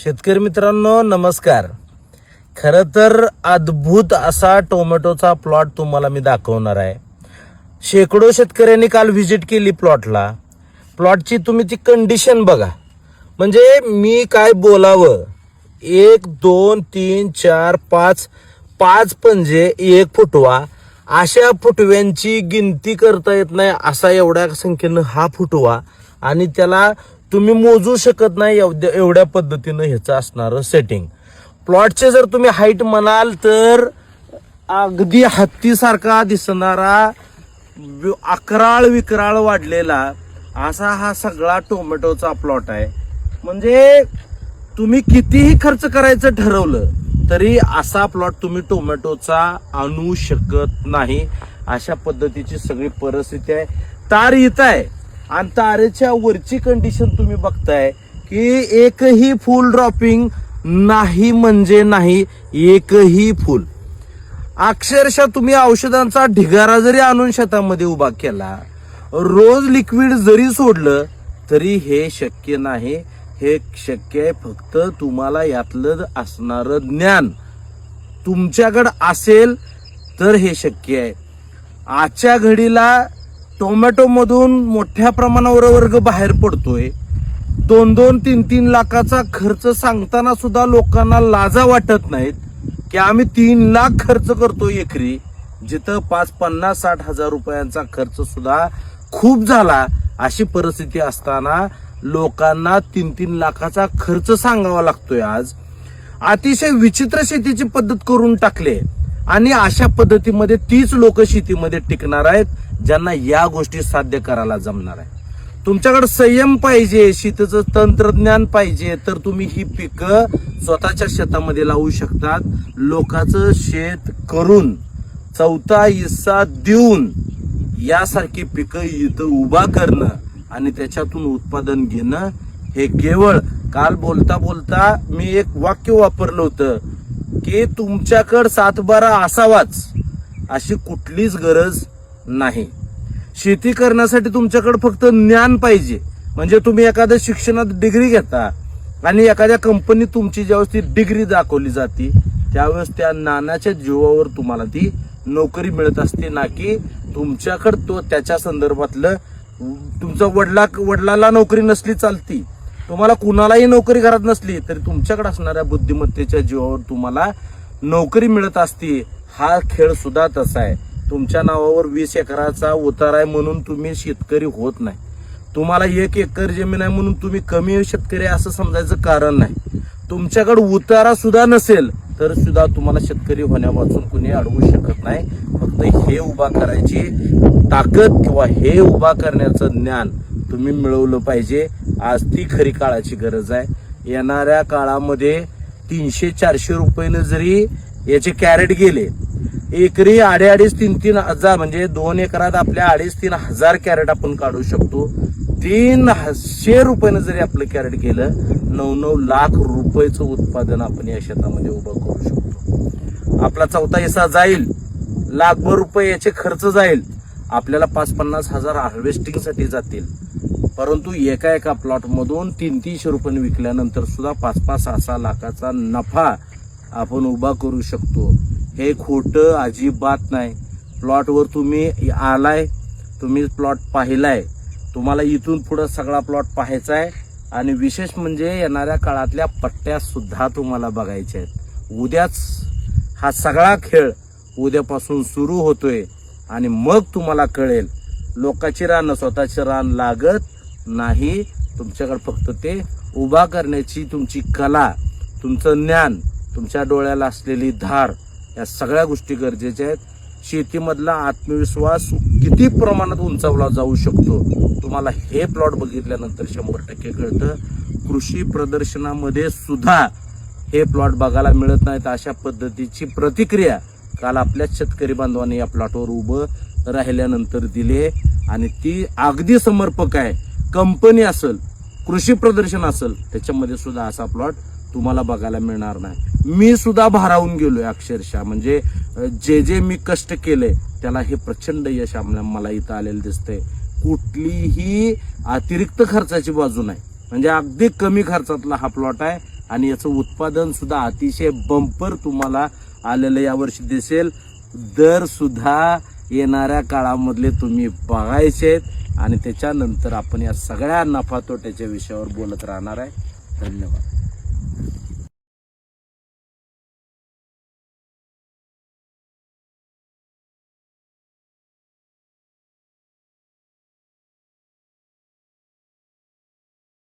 शेतकरी मित्रांनो नमस्कार. खरं तर अद्भुत असा टोमॅटोचा प्लॉट तुम्हाला मी दाखवणार आहे. शेकडो शेतकऱ्यांनी काल व्हिजिट केली प्लॉटला. प्लॉटची तुम्ही ती कंडिशन बघा, म्हणजे मी काय बोलावं. 1 2 3 4 5 5 पंजे 1 फुटवा, अशा फुटव्यांची गिनती करता येत नाही असा एवढ्या संख्येनं हा फुटवा, आणि त्याला तुम्ही मोजू शकत नाही एवढ्या पद्धतीनं ह्याचं असणारं सेटिंग. प्लॉटचे जर तुम्ही हाईट म्हणाल तर अगदी हत्तीसारखा दिसणारा अकराळ विकराळ वाढलेला असा हा सगळा टोमॅटोचा प्लॉट आहे. म्हणजे तुम्ही कितीही खर्च करायचं ठरवलं तरी असा प्लॉट तुम्ही टोमॅटोचा आणू शकत नाही. अशा पद्धतीची सगळी परिस्थिती आहे. तार येत आहे आणि तारेच्या वरची कंडिशन तुम्ही बघताय की एकही फुल ड्रॉपिंग नाही, म्हणजे नाही एकही फुल. अक्षरशः तुम्ही औषधांचा ढिगारा जरी आणून शेतामध्ये उभा केला, रोज लिक्विड जरी सोडलं तरी हे शक्य नाही. हे शक्य आहे फक्त तुम्हाला यातलं असणारं ज्ञान तुमच्याकडे असेल तर हे शक्य आहे. आजच्या घडीला टोमॅटो मधून मोठ्या प्रमाणावर वर्ग बाहेर पडतोय. 2-2, 3-3 लाखाचा खर्च सांगताना सुद्धा लोकांना लाजा वाटत नाहीत की आम्ही 3 लाख खर्च करतोय एकरी, जिथं 50-60 हजार रुपयांचा खर्च सुद्धा खूप झाला. अशी परिस्थिती असताना लोकांना 3-3 लाखाचा खर्च सांगावा लागतोय. आज अतिशय विचित्र शेतीची पद्धत करून टाकले, आणि अशा पद्धतीमध्ये तीच लोक शेतीमध्ये टिकणार आहेत ज्यांना या गोष्टी साध्य करायला जमणार आहे. तुमच्याकडे संयम पाहिजे, शेतीचं तंत्रज्ञान पाहिजे, तर तुम्ही ही पिकं स्वतःच्या शेतामध्ये लावू शकतात. लोकांचं शेत करून चौथा हिस्सा देऊन यासारखी पिकं इथं उभा करणं आणि त्याच्यातून उत्पादन घेणं हे केवळ, काल बोलता बोलता मी एक वाक्य वापरलं होतं की तुमच्याकडे 7-12 असावाच अशी कुठलीच गरज नाही. शेती करण्यासाठी तुमच्याकडे फक्त ज्ञान पाहिजे. म्हणजे तुम्ही एखाद्या शिक्षणात डिग्री घेता आणि एखाद्या कंपनीत तुमची ज्यावेळेस ती डिग्री दाखवली जाते त्यावेळेस त्या ज्ञानाच्या जीवावर तुम्हाला ती नोकरी मिळत असते, ना की तुमच्याकडे तो त्याच्या संदर्भातलं. तुमच्या वडिलाला नोकरी नसली चालती, तुम्हाला कुणालाही नोकरी घरात नसली तरी तुमच्याकडे असणाऱ्या बुद्धिमत्तेच्या जीवावर तुम्हाला नोकरी मिळत असते. हा खेळ सुद्धा तसा आहे. तुमच्या नावावर 20 एकराचा उतार आहे म्हणून तुम्ही शेतकरी होत नाही. तुम्हाला 1 एकर जमीन आहे म्हणून तुम्ही कमी शेतकरी असं समजायचं कारण नाही. तुमच्याकडे उतारा सुद्धा नसेल तर सुद्धा तुम्हाला शेतकरी होण्यापासून कुणी अडवू शकत नाही. फक्त हे उभा करायची ताकद किंवा हे उभा करण्याचं ज्ञान तुम्ही मिळवलं पाहिजे. आज ती खरी काळाची गरज आहे. येणाऱ्या काळामध्ये 300-400 रुपयानं जरी याचे कॅरेट गेले, एकरी 2.5-3 हजार, म्हणजे 2 एकरात आपल्या 2.5-3 हजार कॅरेट आपण काढू शकतो. 300 रुपयानं जरी आपलं कॅरेट गेलं, 9-9 लाख रुपयाचं उत्पादन आपण या शेतामध्ये उभं करू शकतो. आपला चौथा हिस्सा जाईल, लाखभर रुपये याचे खर्च जाईल, आपल्याला 5-50 हजार हार्वेस्टिंगसाठी जातील. परंतु एका प्लॉट मधून 300-300 रुपये विकल्यानंतर सुद्धा 5-6 लाखाचा नफा आपण उभा करू शकतो. हे खोटं अजिबात नाही. प्लॉटवर तुम्ही आलाय, तुम्ही प्लॉट पाहिलाय, तुम्हाला इथून पुढे सगळा प्लॉट पाहायचा आहे. आणि विशेष म्हणजे येणाऱ्या काळातल्या पट्ट्या सुद्धा तुम्हाला बघायच्या आहेत. उद्याच हा सगळा खेळ उद्यापासून सुरू होतोय, आणि मग तुम्हाला कळेल. लोकांची रान स्वतःची रान लागत नाही. तुमच्याकडे फक्त ते उभा करण्याची तुमची कला, तुमचं ज्ञान, तुमच्या डोळ्याला असलेली धार, या सगळ्या गोष्टी गरजेच्या आहेत. शेतीमधला आत्मविश्वास किती प्रमाणात उंचावला जाऊ शकतो तुम्हाला हे प्लॉट बघितल्यानंतर 100% कळतं. कृषी प्रदर्शनामध्ये सुद्धा हे प्लॉट बघायला मिळत नाहीत. अशा पद्धतीची प्रतिक्रिया काल आपल्याच शेतकरी बांधवांनी या प्लॉटवर उभं राहिल्यानंतर दिली, आणि ती अगदी समर्पक आहे. कंपनी असेल, कृषी प्रदर्शन असेल, त्याच्यामध्ये सुद्धा असा प्लॉट तुम्हाला बघायला मिळणार नाही. मी सुद्धा भारावून गेलोय अक्षरशः. म्हणजे जे मी कष्ट केले त्याला हे प्रचंड यश मला इथं आलेलं दिसतंय. कुठलीही अतिरिक्त खर्चाची बाजू नाही. म्हणजे अगदी कमी खर्चातला हा प्लॉट आहे आणि याचं उत्पादन सुद्धा अतिशय बंपर तुम्हाला आलेलं यावर्षी दिसेल. दर सुद्धा येणाऱ्या काळामधले तुम्ही बघायचे आणि त्याच्यानंतर आपण या सगळ्या नफा तोट्याच्या विषयावर बोलत राहणार आहे. धन्यवाद.